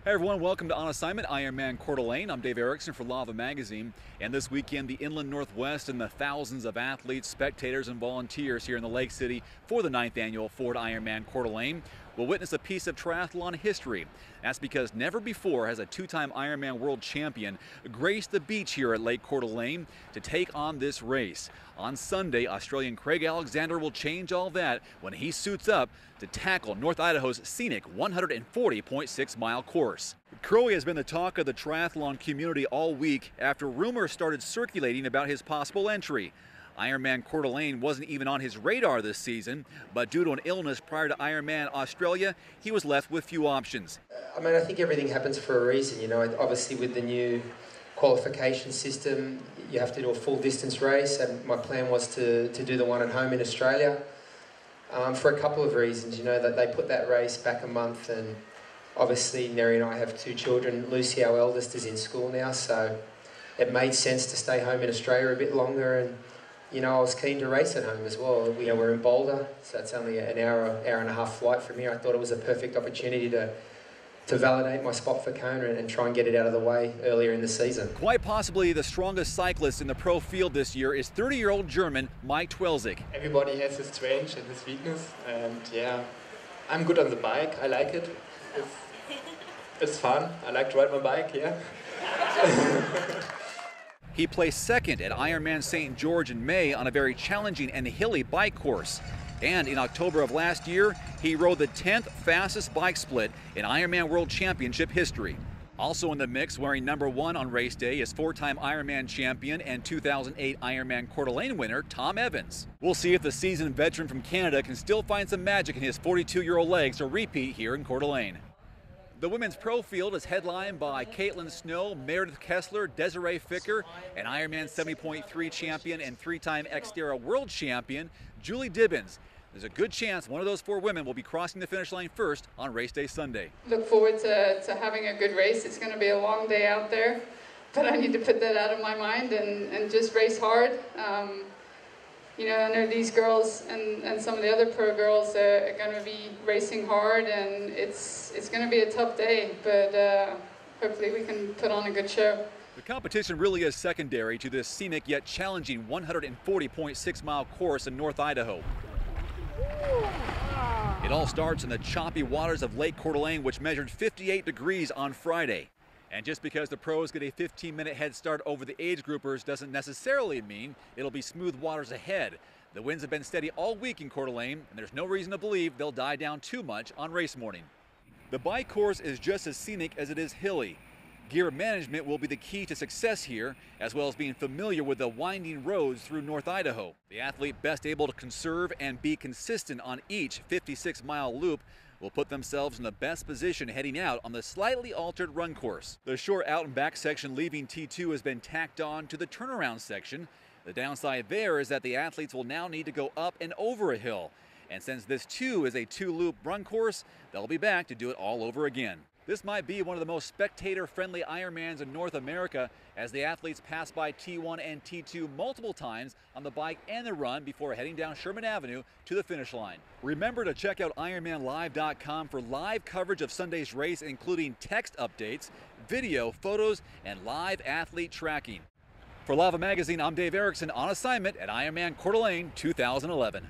Hey everyone, welcome to On Assignment, Ironman Coeur d'Alene. I'm Dave Erickson for Lava Magazine. And this weekend, the Inland Northwest and the thousands of athletes, spectators, and volunteers here in the Lake City for the 9th annual Ford Ironman Coeur d'Alene will witness a piece of triathlon history. That's because never before has a two-time Ironman world champion graced the beach here at Lake Coeur d'Alene to take on this race. On Sunday, Australian Craig Alexander will change all that when he suits up to tackle North Idaho's scenic 140.6-mile course. Crowe has been the talk of the triathlon community all week after rumors started circulating about his possible entry. Ironman Coeur d'Alene wasn't even on his radar this season, but due to an illness prior to Ironman Australia, he was left with few options. I think everything happens for a reason. Obviously with the new qualification system, you have to do a full distance race, and my plan was to do the one at home in Australia for a couple of reasons. That they put that race back a month, and obviously Neri and I have two children. Lucy, our eldest, is in school now, so it made sense to stay home in Australia a bit longer, and I was keen to race at home as well. We're in Boulder, so it's only an hour and a half flight from here. I thought it was a perfect opportunity to validate my spot for Kona and try and get it out of the way earlier in the season. Quite possibly the strongest cyclist in the pro field this year is 30-year-old German Mike Twelzig. Everybody has his strength and his weakness, and I'm good on the bike. I like it. It's fun. I like to ride my bike, He placed second at Ironman St. George in May on a very challenging and hilly bike course. And in October of last year, he rode the 10th fastest bike split in Ironman World Championship history. Also in the mix, wearing number 1 on race day, is 4-time Ironman champion and 2008 Ironman Coeur d'Alene winner Tom Evans. We'll see if the seasoned veteran from Canada can still find some magic in his 42-year-old legs to repeat here in Coeur d'Alene. The women's pro field is headlined by Caitlin Snow, Meredith Kessler, Desiree Ficker, and Ironman 70.3 champion and 3-time Xterra world champion Julie Dibbins. There's a good chance one of those 4 women will be crossing the finish line first on race day Sunday. Look forward to having a good race. It's going to be a long day out there, but I need to put that out of my mind and just race hard. I know these girls and some of the other pro girls are going to be racing hard, and it's going to be a tough day, but hopefully we can put on a good show. The competition really is secondary to this scenic yet challenging 140.6-mile course in North Idaho. It all starts in the choppy waters of Lake Coeur d'Alene, which measured 58 degrees on Friday. And just because the pros get a 15-minute head start over the age groupers doesn't necessarily mean it'll be smooth waters ahead. The winds have been steady all week in Coeur d'Alene, and there's no reason to believe they'll die down too much on race morning. The bike course is just as scenic as it is hilly. Gear management will be the key to success here, as well as being familiar with the winding roads through North Idaho. The athlete best able to conserve and be consistent on each 56-mile loop will put themselves in the best position heading out on the slightly altered run course. The short out and back section leaving T2 has been tacked on to the turnaround section. The downside there is that the athletes will now need to go up and over a hill. And since this too is a 2-loop run course, they'll be back to do it all over again. This might be one of the most spectator-friendly Ironmans in North America, as the athletes pass by T1 and T2 multiple times on the bike and the run before heading down Sherman Avenue to the finish line. Remember to check out IronmanLive.com for live coverage of Sunday's race, including text updates, video, photos, and live athlete tracking. For Lava Magazine, I'm Dave Erickson on assignment at Ironman Coeur d'Alene 2011.